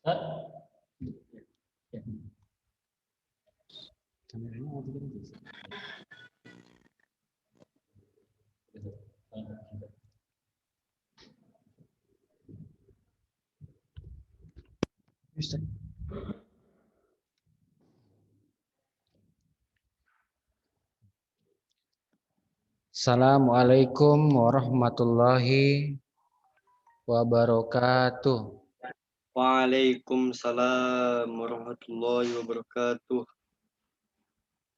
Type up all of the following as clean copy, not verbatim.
Assalamualaikum warahmatullahi wabarakatuh. Waalaikumsalam warahmatullahi wabarakatuh.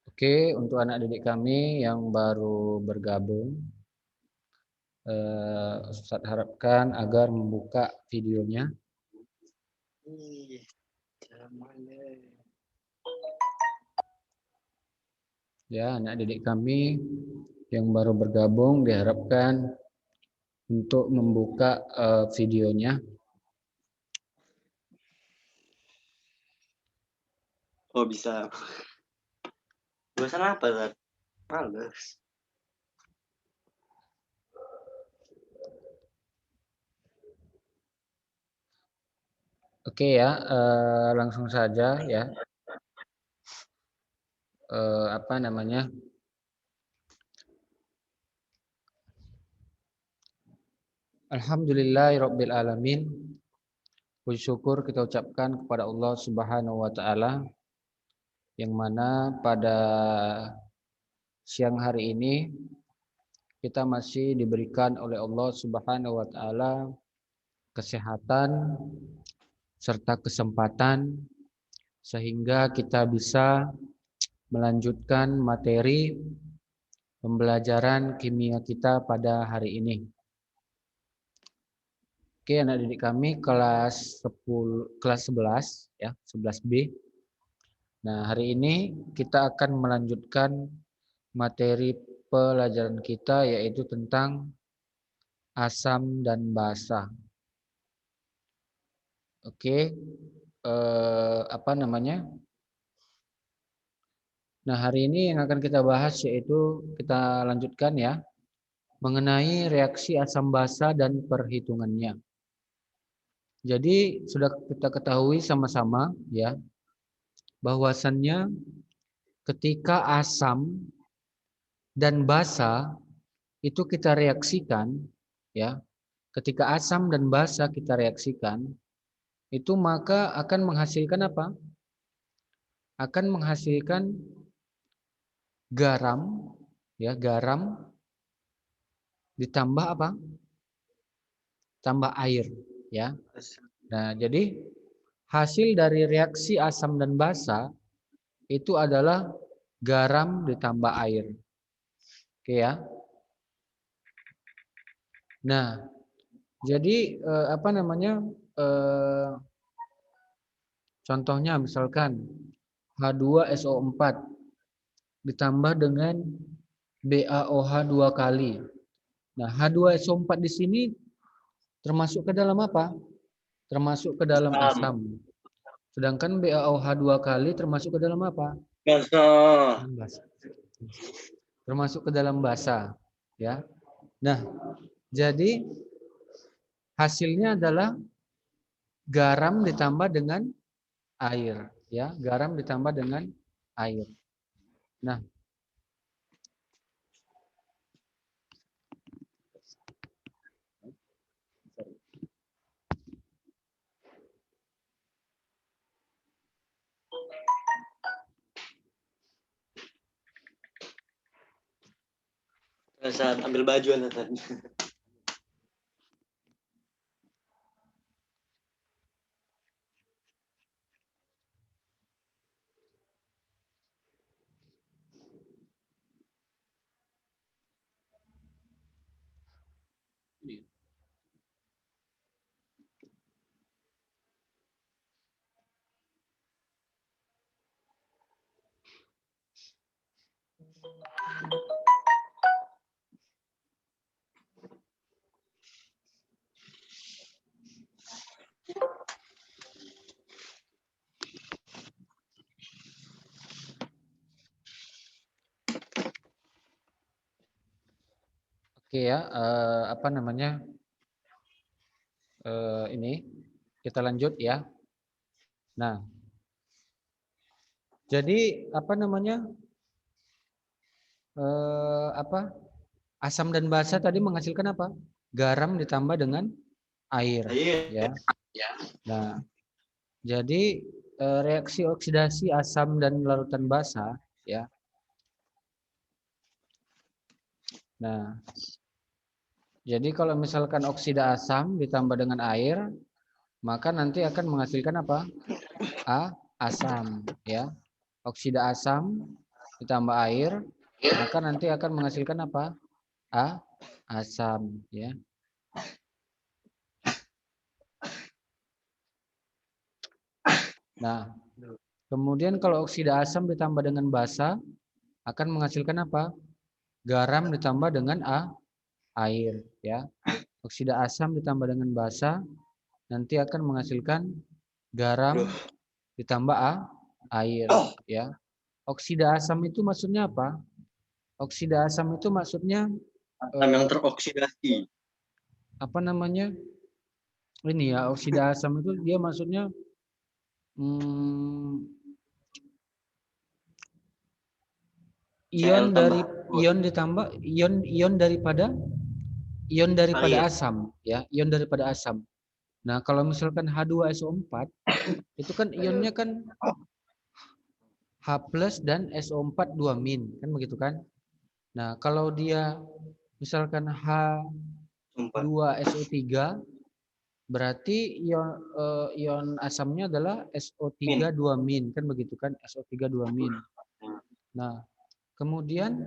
Oke, untuk anak didik kami yang baru bergabung, Ustaz harapkan agar membuka videonya. Ya, anak didik kami yang baru bergabung diharapkan untuk membuka videonya. Oh bisa. Bahasan apa, Zat? Males. Oke ya, langsung saja ya. Apa namanya? Alhamdulillahirabbil alamin. Puji syukur kita ucapkan kepada Allah Subhanahu wa taala yang mana pada siang hari ini kita masih diberikan oleh Allah Subhanahu wa taala kesehatan serta kesempatan sehingga kita bisa melanjutkan materi pembelajaran kimia kita pada hari ini. Oke, anak didik kami kelas 11 ya, 11B. Nah, hari ini kita akan melanjutkan materi pelajaran kita yaitu tentang asam dan basa. Oke, apa namanya? Nah, hari ini yang akan kita bahas yaitu kita lanjutkan ya, mengenai reaksi asam basa dan perhitungannya. Jadi sudah kita ketahui sama-sama ya, bahwasannya ketika asam dan basa itu kita reaksikan ya, ketika asam dan basa kita reaksikan itu maka akan menghasilkan apa? Akan menghasilkan garam ya, garam ditambah apa? Tambah air ya. Nah, jadi hasil dari reaksi asam dan basa itu adalah garam ditambah air. Oke ya. Nah, jadi apa namanya? Contohnya misalkan H2SO4 ditambah dengan BaOH 2 kali. Nah, H2SO4 di sini termasuk ke dalam apa? Termasuk ke dalam asam. Sedangkan BaOH 2 kali termasuk ke dalam apa? Basa. Termasuk ke dalam basa, ya. Nah, jadi hasilnya adalah garam ditambah dengan air, ya. Garam ditambah dengan air. Nah, Saat ambil baju Zat. oke ya, apa namanya? Ini kita lanjut ya. Nah, jadi apa namanya? Asam dan basa tadi menghasilkan apa? Garam ditambah dengan air, Air. ya. Nah, jadi reaksi oksidasi asam dan larutan basa, ya. Nah, jadi kalau misalkan oksida asam ditambah dengan air, maka nanti akan menghasilkan apa? Asam, ya. Oksida asam ditambah air, maka nanti akan menghasilkan apa? Asam, ya. Nah, kemudian kalau oksida asam ditambah dengan basa akan menghasilkan apa? Garam ditambah dengan air, ya. Oksida asam ditambah dengan basa nanti akan menghasilkan garam ditambah air, ya. Oksida asam itu maksudnya apa? Oksida asam itu maksudnya Asam yang teroksidasi. apa namanya? Ini ya, oksida asam itu dia maksudnya ion dari ion ditambah ion daripada Air. asam, ya, ion daripada asam. Nah, kalau misalkan H2SO4 itu kan ionnya kan H+ dan SO4 2-, kan begitu kan? Nah, kalau dia misalkan H2SO3 berarti ion asamnya adalah SO3 2-, kan begitu kan? SO3 2-. Nah, kemudian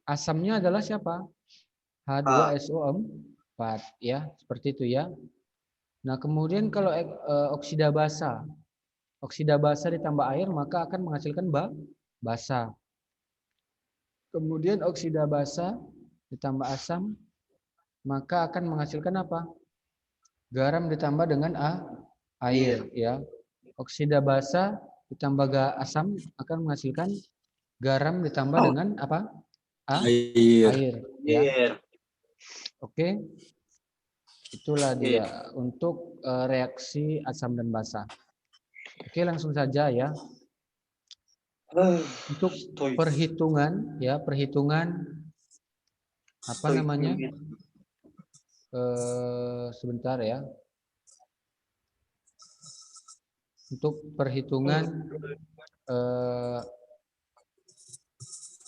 asamnya adalah siapa? H2SO4, ya, seperti itu ya. Nah, kemudian kalau oksida basa ditambah air maka akan menghasilkan basa. Kemudian oksida basa ditambah asam maka akan menghasilkan apa? Garam ditambah dengan air, ya. Oksida basa ditambah asam akan menghasilkan garam ditambah dengan apa? Air, ya. Oke. Itulah dia untuk reaksi asam dan basa. Oke, langsung saja ya. Untuk perhitungan, ya, perhitungan apa namanya? Sebentar ya. Untuk perhitungan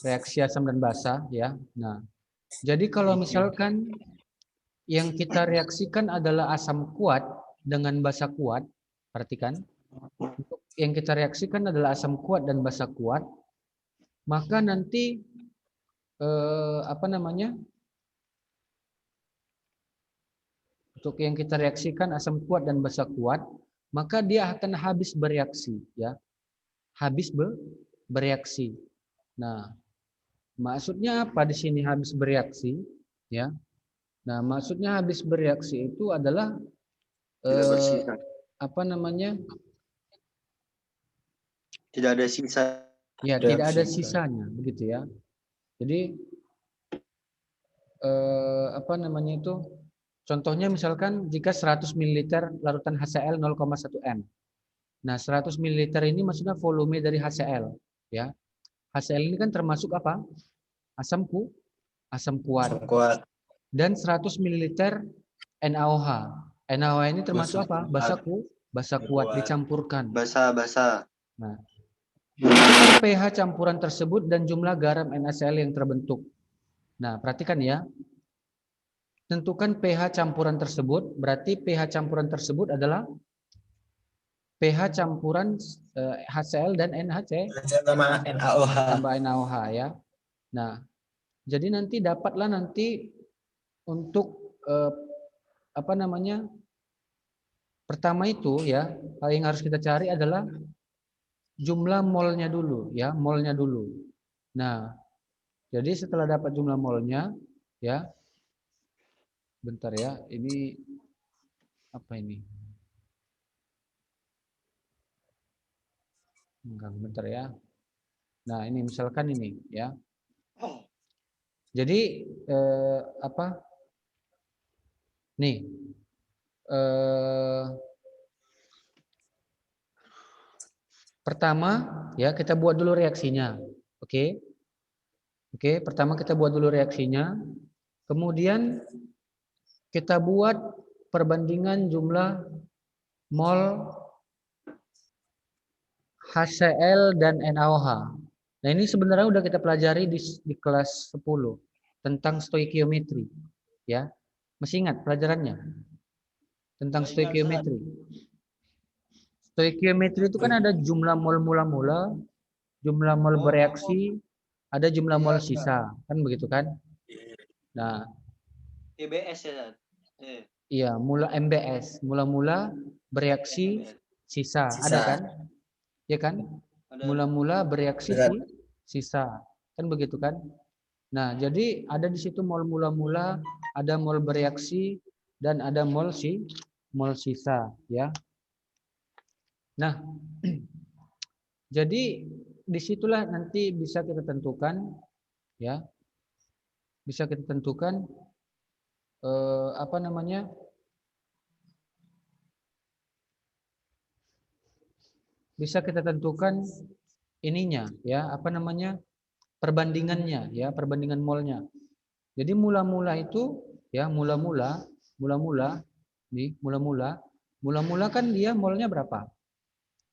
reaksi asam dan basa, ya. Nah, jadi kalau misalkan yang kita reaksikan adalah asam kuat dengan basa kuat, perhatikan. Untuk yang kita reaksikan adalah asam kuat dan basa kuat, maka nanti apa namanya? Untuk yang kita reaksikan asam kuat dan basa kuat, maka dia akan habis bereaksi, ya. Habis bereaksi. Nah, maksudnya apa di sini habis bereaksi, ya? Nah, maksudnya habis bereaksi itu adalah Tidak bersisa. apa namanya? Tidak ada sisa. Ya, tidak ada sisanya, begitu ya. Jadi apa namanya itu? Contohnya misalkan jika 100 ml larutan HCl 0,1 m. Nah, 100 ml ini maksudnya volume dari HCl, ya. HCl ini kan termasuk apa? Asam kuat. Dan 100 ml NaOH. NaOH ini termasuk apa? Basa kuat dicampurkan. Basa. Nah, tentukan pH campuran tersebut dan jumlah garam NaCl yang terbentuk. Nah, perhatikan ya. Tentukan pH campuran tersebut, berarti pH campuran tersebut adalah pH campuran HCl dan tambah NaOH, ya. Nah, jadi nanti dapatlah nanti untuk apa namanya? Pertama itu ya, yang harus kita cari adalah jumlah molnya dulu, ya, molnya dulu. Nah, jadi setelah dapat jumlah molnya, ya, bentar ya, ini apa ini? Enggak, bentar ya. Nah, ini misalkan ini, ya. Jadi apa? Nih, Pertama, ya kita buat dulu reaksinya. Oke. Oke, pertama kita buat dulu reaksinya. Kemudian kita buat perbandingan jumlah mol HCl dan NaOH. Nah, ini sebenarnya udah kita pelajari di kelas 10 tentang stoikiometri, ya. Masih ingat pelajarannya? Tentang stoikiometri. Stoikiometri itu kan ada jumlah mol mula-mula, jumlah mol bereaksi, ada jumlah mol sisa, kan begitu kan? Nah, IBS ya. iya, mula MBS, mula-mula bereaksi sisa, ada kan? Ya kan? Mula-mula bereaksi sisa, kan begitu kan? Nah, jadi ada di situ mol mula-mula, ada mol bereaksi, dan ada mol sisa, ya. Nah, jadi disitulah nanti bisa kita tentukan, ya, bisa kita tentukan apa namanya? Bisa kita tentukan ininya, ya, apa namanya? Perbandingannya, ya, perbandingan molnya. Jadi mula-mula itu, ya, mula-mula kan dia molnya berapa?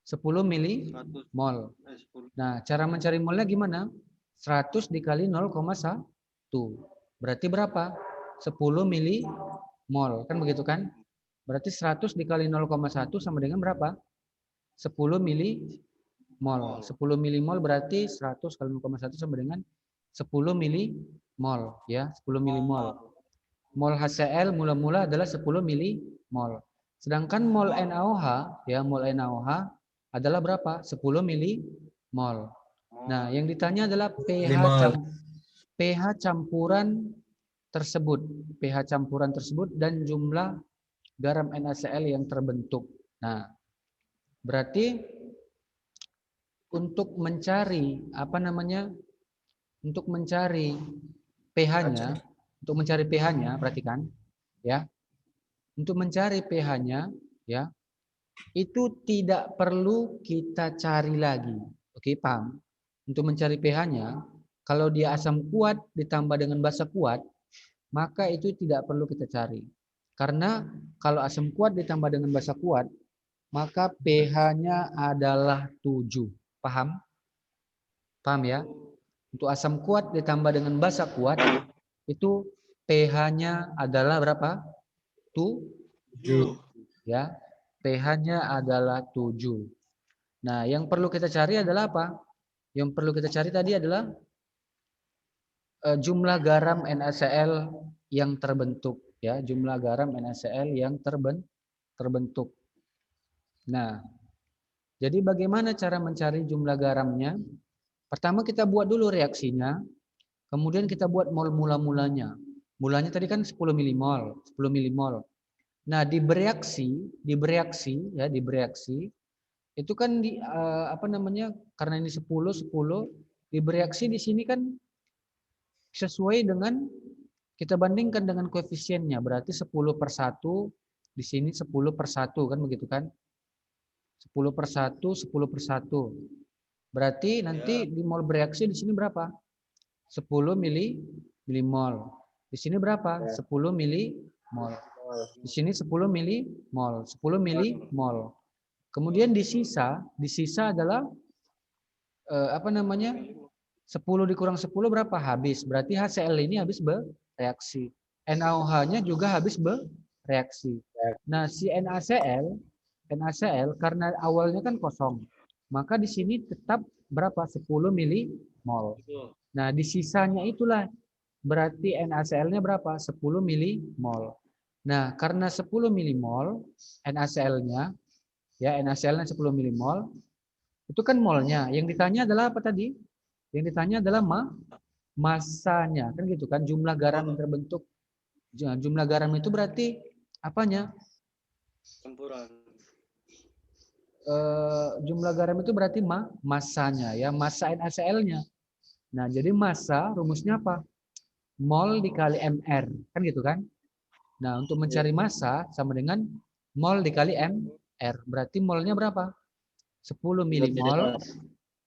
10 milimol. Nah, cara mencari molnya gimana? 100 dikali 0,1. Berarti berapa? 10 milimol. Kan begitu kan? Berarti 100 dikali 0,1 sama dengan berapa? 10 milimol. 10 milimol berarti 100 kali 0,1 sama dengan 10 milimol, ya, 10 milimol. Mol HCl mula-mula adalah 10 milimol. Sedangkan mol NaOH, ya, mol NaOH adalah berapa? 10 milimol. Nah, yang ditanya adalah pH campuran tersebut, pH campuran tersebut dan jumlah garam NaCl yang terbentuk. Nah, berarti untuk mencari apa namanya? Untuk mencari pH-nya, perhatikan, ya. Untuk mencari pH-nya, ya, itu tidak perlu kita cari lagi. Oke, paham? Untuk mencari pH-nya, kalau dia asam kuat ditambah dengan basa kuat, maka itu tidak perlu kita cari. Karena kalau asam kuat ditambah dengan basa kuat, maka pH-nya adalah 7. Paham? Paham ya? Untuk asam kuat ditambah dengan basa kuat, itu pH-nya adalah berapa? 7. Ya, pH-nya adalah 7. Nah, yang perlu kita cari adalah apa? Yang perlu kita cari tadi adalah jumlah garam NaCl yang terbentuk, ya, jumlah garam NaCl yang terbentuk. Nah, jadi bagaimana cara mencari jumlah garamnya? Pertama kita buat dulu reaksinya, kemudian kita buat mol mula-mulanya. Mulanya tadi kan 10 milimol, 10 milimol. Nah, di bereaksi itu kan apa namanya? Karena ini 10 di bereaksi di sini kan sesuai dengan kita bandingkan dengan koefisiennya, berarti 10/1 di sini 10/1 kan begitu kan? 10/1, 10/1. Berarti nanti di mol bereaksi di sini berapa? 10 milimol. Di sini berapa? 10 milimol. Di sini 10 milimol, 10 milimol. Kemudian di sisa adalah apa namanya? 10 dikurang 10 berapa? Habis. Berarti HCl ini habis bereaksi. NaOH-nya juga habis bereaksi. Nah, si NaCl karena awalnya kan kosong. Maka di sini tetap berapa? 10 milimol. Nah, di sisanya itulah berarti NaCl-nya berapa? 10 milimol. Nah, karena 10 milimol NaCl-nya, ya, NaCl-nya 10 milimol, itu kan molnya. Yang ditanya adalah apa tadi? Yang ditanya adalah masanya, kan gitu kan? Jumlah garam yang terbentuk. Jumlah garam itu berarti apanya? Campuran. Jumlah garam itu berarti masanya, ya, massa NaCl-nya. Nah, jadi massa rumusnya apa? Mol dikali mR, kan gitu kan? Nah, untuk mencari massa sama dengan mol dikali mR. Berarti molnya berapa? 10 milimol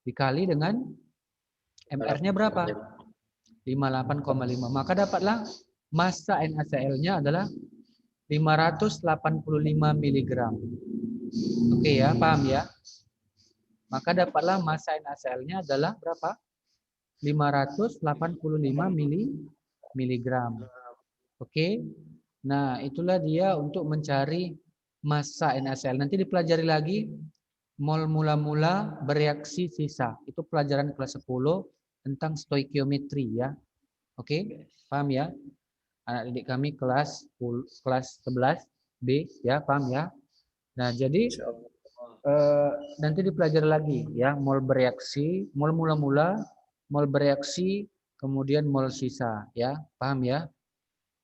dikali dengan MR-nya berapa? 58,5. Maka dapatlah massa NaCl-nya adalah 585 mg. Oke ya, paham ya? Maka dapatlah massa NaCl-nya adalah berapa? 585 mg. Oke. Nah, itulah dia untuk mencari massa NaCl. Nanti dipelajari lagi mol mula-mula bereaksi sisa. Itu pelajaran kelas 10 tentang stoikiometri ya. Oke, paham ya? Anak didik kami kelas 11 B ya, paham ya? Nah, jadi nanti dipelajari lagi ya, mol bereaksi, mol mula-mula, mol bereaksi, kemudian mol sisa ya, paham ya?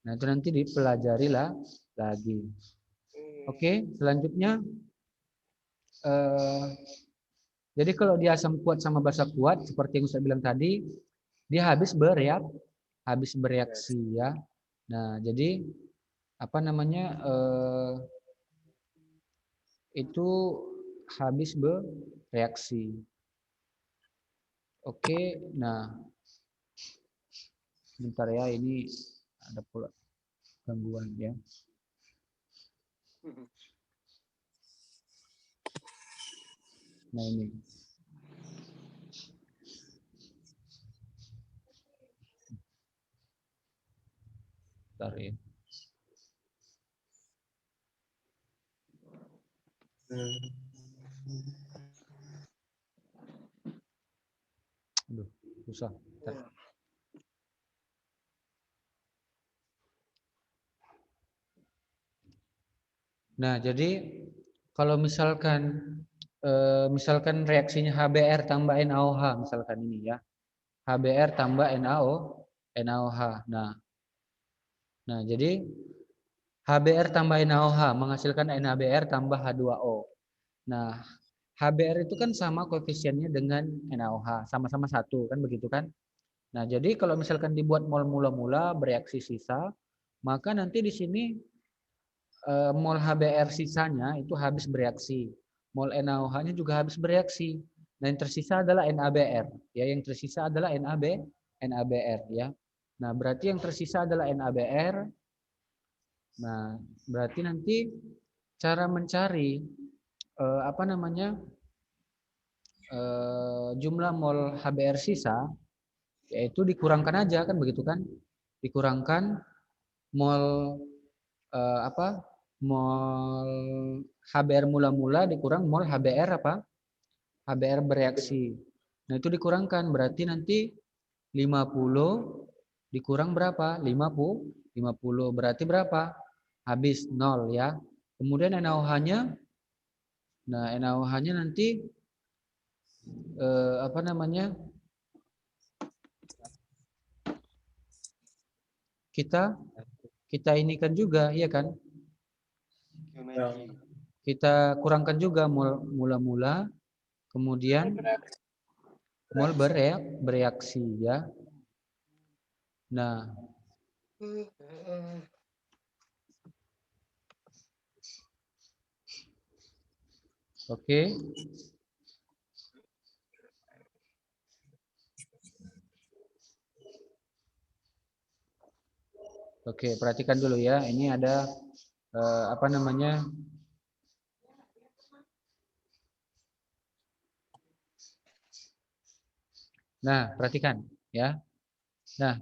Nah, itu nanti dipelajari lah lagi. Oke, selanjutnya jadi kalau dia asam kuat sama basa kuat seperti yang saya bilang tadi, dia habis bereaksi ya. Nah, jadi apa namanya itu habis bereaksi. Oke, nah sebentar ya, ini ada pula gangguan ya. Nah ini. Bentar ya. Aduh, susah. Bentar. Nah, jadi kalau misalkan reaksinya HBr tambah NaOH misalkan ini ya. HBr tambah NaOH. Nah, jadi HBr tambah NaOH menghasilkan NaBr tambah H2O. Nah, HBr itu kan sama koefisiennya dengan NaOH, sama-sama satu kan begitu kan? Nah, jadi kalau misalkan dibuat mol mula-mula bereaksi sisa, maka nanti di sini mol HBr sisanya itu habis bereaksi. Mol NaOH-nya juga habis bereaksi. Nah, yang tersisa adalah NaBr. Ya, yang tersisa adalah NaBr ya. Nah, berarti yang tersisa adalah NaBr. Nah, berarti nanti cara mencari apa namanya jumlah mol HBr sisa yaitu dikurangkan aja kan begitu kan? Dikurangkan mol apa? Mol HBr mula-mula dikurang mol HBr apa? HBr bereaksi. Nah, itu dikurangkan berarti nanti 50 dikurang berapa? 50 berarti berapa? Habis 0 ya. Kemudian NaOH-nya nah NaOH-nya nanti apa namanya? Kita ini kan juga, iya kan? Kita kurangkan juga mula-mula, kemudian mol bereaksi ya. Nah, oke. Oke, perhatikan dulu ya. Ini ada apa namanya? Nah, perhatikan ya. Nah,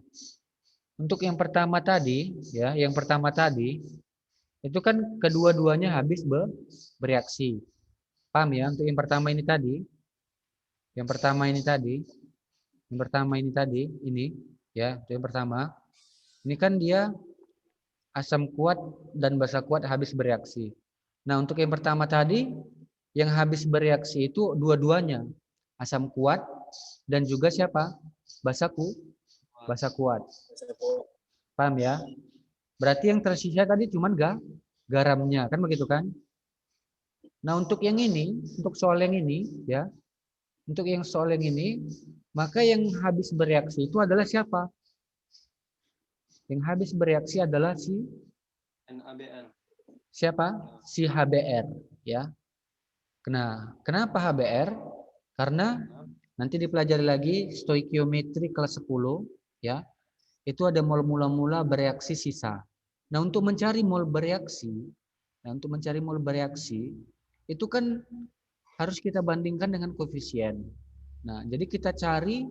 untuk yang pertama tadi ya, yang pertama tadi itu kan kedua-duanya habis bereaksi. Paham ya? Untuk yang pertama ini tadi, yang pertama ini tadi, yang pertama ini tadi, ini ya, itu yang pertama. Ini kan dia asam kuat dan basa kuat habis bereaksi. Nah, untuk yang pertama tadi, yang habis bereaksi itu dua-duanya. Asam kuat dan juga siapa? Basa kuat. Paham ya? Berarti yang tersisa tadi cuma garamnya, kan begitu kan? Nah, untuk yang ini, untuk soal yang ini, ya, untuk yang soal yang ini, maka yang habis bereaksi itu adalah siapa? Yang habis bereaksi adalah NaBr. siapa? Si HBr, ya. Nah, kenapa HBr? Karena nanti dipelajari lagi stoikiometri kelas 10 ya. Itu ada mol mula-mula bereaksi sisa. Nah, untuk mencari mol bereaksi, itu kan harus kita bandingkan dengan koefisien. Nah, jadi kita cari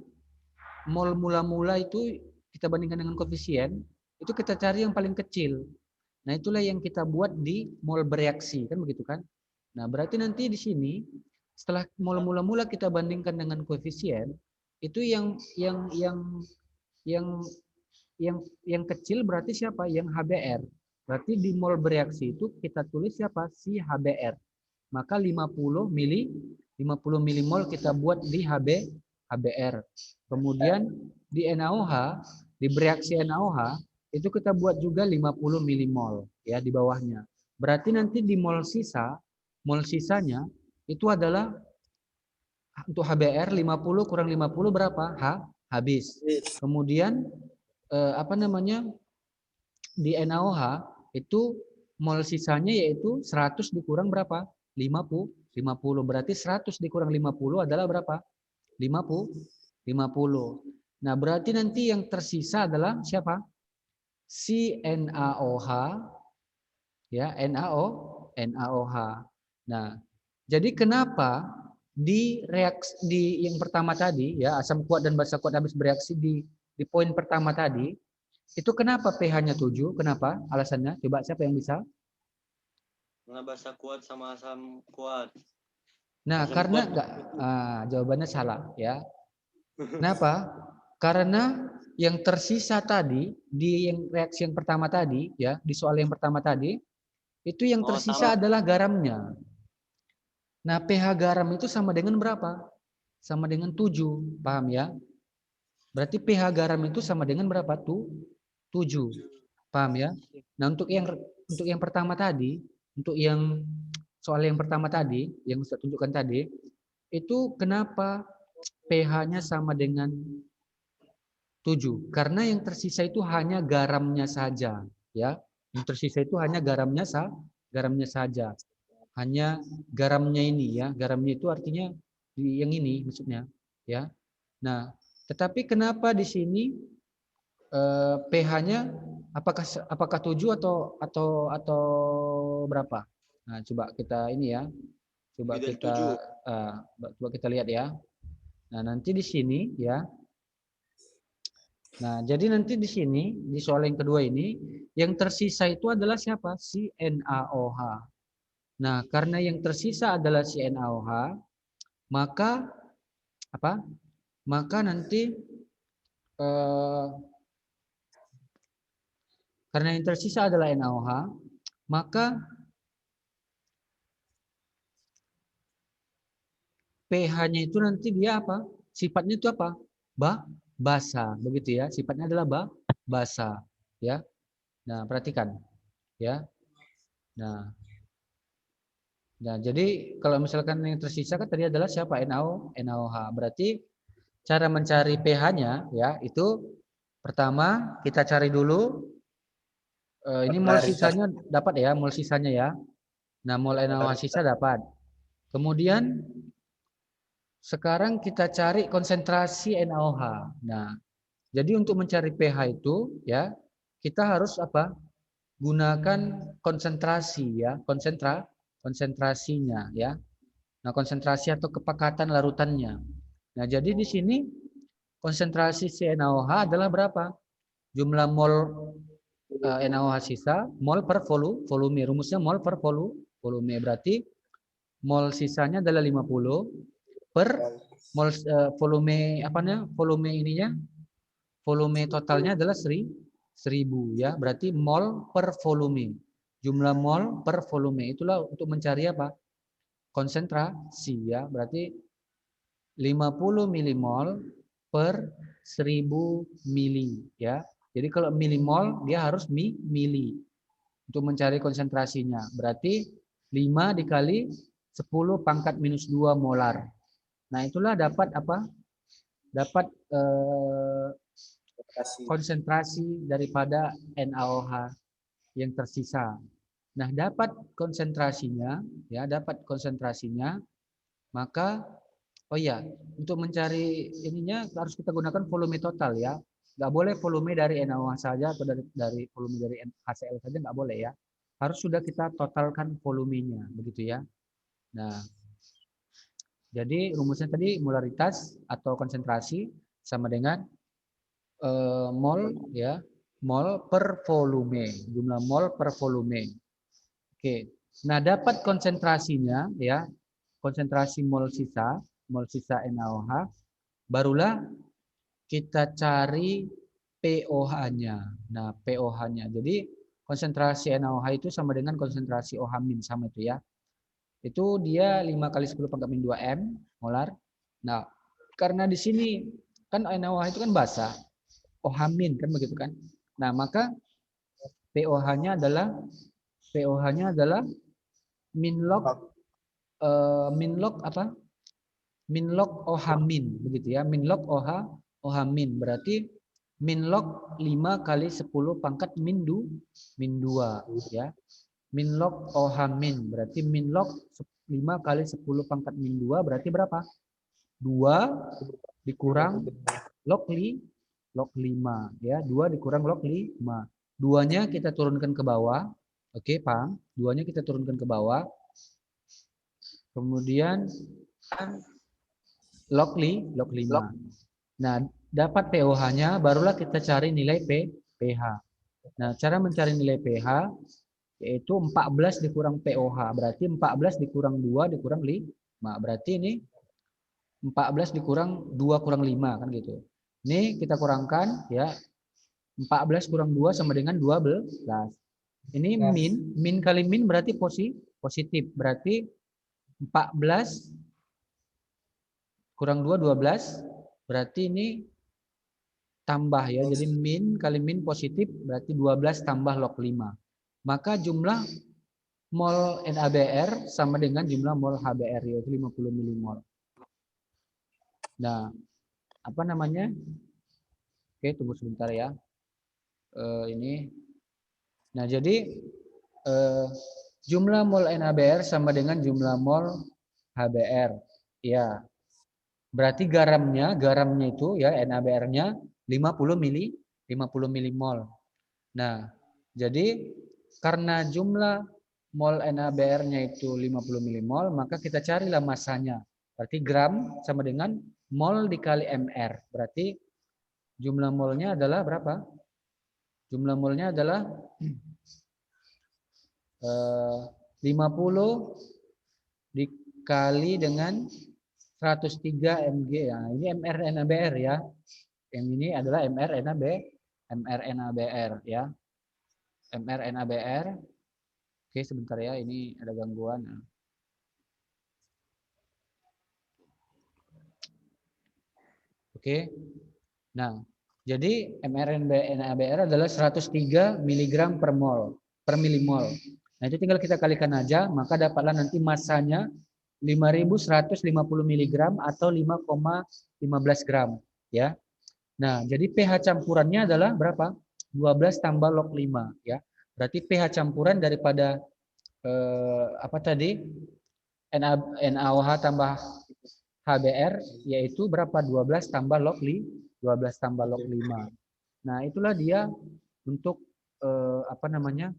mol mula-mula itu kita bandingkan dengan koefisien, itu kita cari yang paling kecil. Nah, itulah yang kita buat di mol bereaksi, kan begitu kan? Nah, berarti nanti di sini setelah mula-mula kita bandingkan dengan koefisien, itu yang yang kecil berarti siapa? Yang HBr. Berarti di mol bereaksi itu kita tulis siapa? Si HBr. Maka 50 milimol kita buat di HBr. Kemudian di NaOH, di bereaksi NaOH itu kita buat juga 50 milimol ya di bawahnya. Berarti nanti di mol sisanya itu adalah untuk HBr 50 kurang 50 berapa? Habis. Kemudian apa namanya? Di NaOH itu mol sisanya yaitu 100 dikurang berapa? 50. Berarti 100 dikurang 50 adalah berapa? 50. Nah, berarti nanti yang tersisa adalah siapa? Si NaOH ya, NaOH. Nah, jadi kenapa di yang pertama tadi ya, asam kuat dan basa kuat habis bereaksi di poin pertama tadi, itu kenapa pH-nya 7? Kenapa? Alasannya? Coba siapa yang bisa? Karena basa kuat sama asam kuat. Nah, Asam karena kuat. jawabannya salah ya. Kenapa? Karena yang tersisa tadi di yang reaksi yang pertama tadi ya, di soal yang pertama tadi, itu yang tersisa adalah garamnya. Nah, pH garam itu sama dengan berapa? Sama dengan 7, paham ya? Berarti pH garam itu sama dengan berapa? 7. Paham ya? Nah, untuk yang pertama tadi, untuk yang soal yang pertama tadi, yang saya tunjukkan tadi, itu kenapa pH-nya sama dengan 7? Karena yang tersisa itu hanya garamnya saja, ya. Yang tersisa itu hanya garamnya saja. Hanya garamnya ini ya. Garamnya itu artinya yang ini maksudnya, ya. Nah, tetapi kenapa di sini pH-nya apakah 7 atau berapa? Nah, coba kita ini ya. Coba Lebih dari kita 7. coba kita lihat ya. Nah, nanti di sini ya. Nah, jadi nanti di sini di soal yang kedua ini yang tersisa itu adalah siapa? Si NaOH. Nah, karena yang tersisa adalah si NaOH, maka apa? Maka nanti eh, karena yang tersisa adalah NaOH, maka pH-nya itu nanti dia apa? Sifatnya itu apa? Basa, begitu ya. Sifatnya adalah basa, ya. Nah, perhatikan, ya. Nah, jadi kalau misalkan yang tersisa kan tadi adalah siapa? NaOH. Berarti cara mencari pH-nya ya itu pertama kita cari dulu ini mol sisanya dapat ya, mol sisanya ya. Nah, mol NaOH sisa dapat. Kemudian sekarang kita cari konsentrasi NaOH. Nah, jadi untuk mencari pH itu ya kita harus apa? Gunakan konsentrasi ya, konsentrasinya ya. Nah, konsentrasi atau kepekatan larutannya. Nah, jadi di sini konsentrasi CNaOH adalah berapa? Jumlah mol NaOH sisa, mol per volume. Rumusnya mol per volume. Berarti mol sisanya adalah 50 per mol volume apa namanya? Volume ininya, volume totalnya adalah 1000 ya. Berarti mol per volume. Jumlah mol per volume itulah untuk mencari apa? Konsentrasi ya. Berarti 50 milimol per 1000 mili ya. Jadi kalau milimol dia harus mili untuk mencari konsentrasinya. Berarti 5 dikali 10 pangkat minus 2 molar. Nah, itulah dapat apa? Dapat konsentrasi daripada NaOH yang tersisa. Nah, dapat konsentrasinya, ya, dapat konsentrasinya, maka oh iya, untuk mencari ininya harus kita gunakan volume total ya. Nggak boleh volume dari NaOH saja atau dari volume dari HCl saja nggak boleh ya. Harus sudah kita totalkan volumenya, begitu ya. Nah, jadi rumusnya tadi molaritas atau konsentrasi sama dengan mol ya, mol per volume, jumlah mol per volume. Oke. Nah, dapat konsentrasinya ya, konsentrasi mol sisa NaOH, barulah kita cari pOH-nya. Nah, pOH-nya. Jadi konsentrasi NaOH itu sama dengan konsentrasi OH- sama itu ya. Itu dia 5 kali 10 pangkat min 2 M molar. Nah, karena di sini kan NaOH itu kan basa, OH- kan begitu kan. Nah, maka pOH-nya adalah min log apa? Min log OH- begitu ya. Min log OH- berarti min log 5 kali 10 pangkat min 2 ya. Min log OH- berarti min log 5 kali 10 pangkat min 2 berarti berapa? 2 dikurang log 5 ya. 2 dikurang log 5. Duanya kita turunkan ke bawah. Oke, paham? Duanya kita turunkan ke bawah. Kemudian log 5. Nah, dapat pOH-nya barulah kita cari nilai pH. Nah, cara mencari nilai pH yaitu 14 dikurang pOH. Berarti 14 dikurang 2 dikurang 5. Berarti ini 14 dikurang 2 kurang 5 kan gitu. Ini kita kurangkan ya. 14 kurang 2 sama dengan 12. Ini min kali min berarti positif. Berarti 14 kurang 2 12. Berarti ini tambah ya. Jadi min kali min positif berarti 12 tambah log 5. Maka jumlah mol NaBr sama dengan jumlah mol HBr yaitu 50 milimol. Nah, apa namanya? Oke, tunggu sebentar ya. Ini. Nah, jadi jumlah mol NaBr sama dengan jumlah mol HBr. Ya. Berarti garamnya itu ya NaBr-nya 50 milimol. Nah, jadi karena jumlah mol NaBr-nya itu 50 milimol, maka kita carilah masanya. Berarti gram sama dengan mol dikali mr. Berarti jumlah molnya adalah berapa? Jumlah molnya adalah 50 dikali dengan 103 mg ya. Ini mr NaBr ya. Yang ini adalah mr NaBr ya. mr NaBr. Oke, sebentar ya, ini ada gangguan. Oke. Nah, jadi mRNA-BR adalah 103 mg per mol, per milimol. Nah, itu tinggal kita kalikan aja, maka dapatlah nanti masanya 5.150 mg atau 5,15 gram. Ya. Nah, jadi pH campurannya adalah berapa? 12 tambah log 5. Ya. Berarti pH campuran daripada apa tadi? NaOH tambah HBr yaitu berapa? 12 tambah log 12 tambah log 5. Nah, itulah dia untuk apa namanya?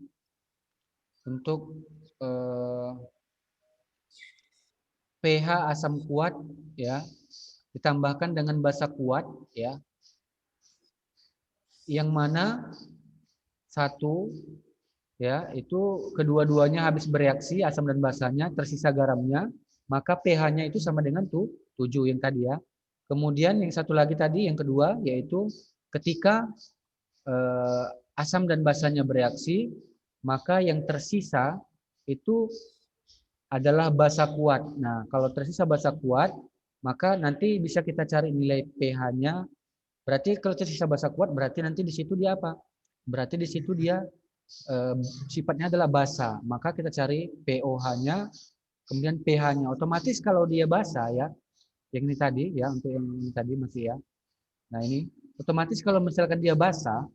Untuk pH asam kuat ya, ditambahkan dengan basa kuat ya. Yang mana satu ya, itu kedua-duanya habis bereaksi asam dan basanya, tersisa garamnya, maka pH-nya itu sama dengan 7 yang tadi ya. Kemudian yang satu lagi tadi yang kedua yaitu ketika asam dan basanya bereaksi, maka yang tersisa itu adalah basa kuat. Nah, kalau tersisa basa kuat, maka nanti bisa kita cari nilai pH-nya. Berarti kalau tersisa basa kuat, berarti nanti di situ dia apa? Berarti di situ dia sifatnya adalah basa. Maka kita cari pOH-nya, kemudian pH-nya. Otomatis kalau dia basa ya, yang ini tadi ya, untuk yang ini tadi masih ya. Nah, ini otomatis kalau misalkan dia basa,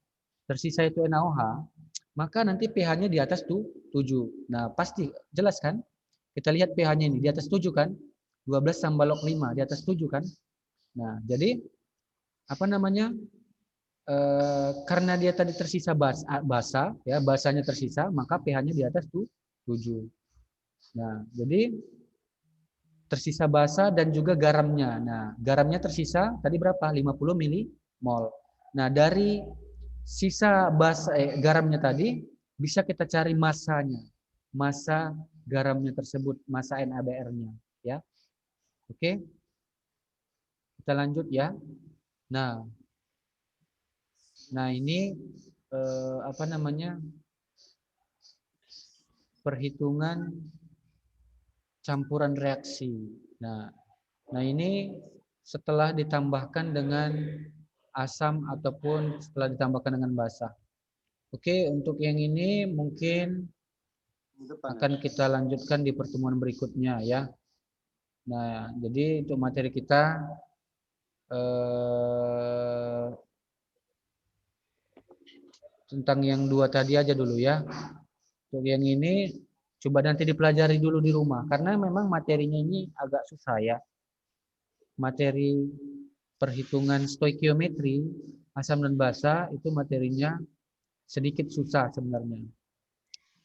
tersisa itu NaOH, maka nanti pH-nya di atas Nah, pasti jelas kan? Kita lihat pH-nya ini di atas 7 kan? 12 tambah log 5 di atas 7 kan? Nah, jadi apa namanya? Karena dia tadi tersisa basa, ya basanya tersisa, maka pH-nya di atas 7. Nah, jadi tersisa basa dan juga garamnya. Nah, garamnya tersisa tadi berapa? 50 milimol. Nah, dari sisa garamnya tadi bisa kita cari masanya. Masa garamnya tersebut, masa NaBr-nya, ya. Oke. Kita lanjut ya. Nah, ini apa namanya? Perhitungan campuran reaksi. Nah, ini setelah ditambahkan dengan asam ataupun setelah ditambahkan dengan basa. Oke, untuk yang ini mungkin akan kita lanjutkan di pertemuan berikutnya ya. Nah, jadi untuk materi kita tentang yang dua tadi aja dulu ya. Untuk yang ini coba nanti dipelajari dulu di rumah karena memang materinya ini agak susah ya. Materi perhitungan stoikiometri asam dan basa itu materinya sedikit susah sebenarnya.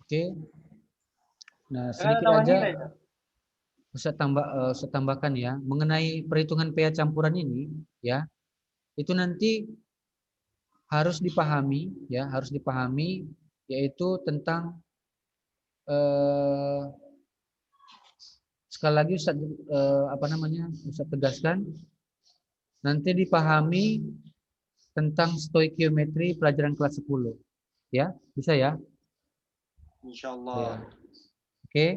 Oke. Nah, sedikit aja Ustaz tambahkan ya mengenai perhitungan pH campuran ini ya. Itu nanti harus dipahami ya, yaitu tentang sekali lagi Ustaz Ustaz tegaskan nanti dipahami tentang stoikiometri pelajaran kelas 10 ya, bisa ya? Insyaallah. Ya. Oke.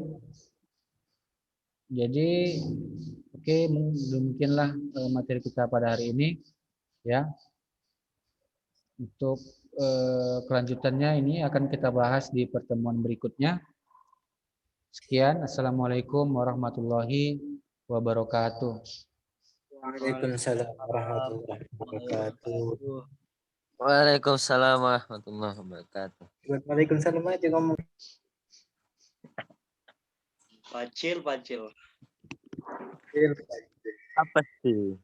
Jadi demikianlah materi kita pada hari ini ya. Untuk kelanjutannya ini akan kita bahas di pertemuan berikutnya. Sekian, assalamualaikum warahmatullahi wabarakatuh. Waalaikumsalam warahmatullahi wabarakatuh. Waalaikumsalam warahmatullahi wabarakatuh. Waalaikumsalam aja ngomong. Pacil. Apa sih?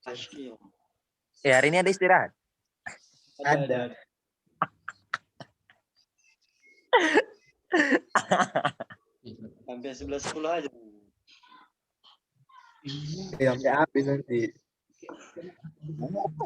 Pacil. Ya, hari ini ada istirahat. Ada. Sampai 11.10 aja. Sampai habis nanti. Apa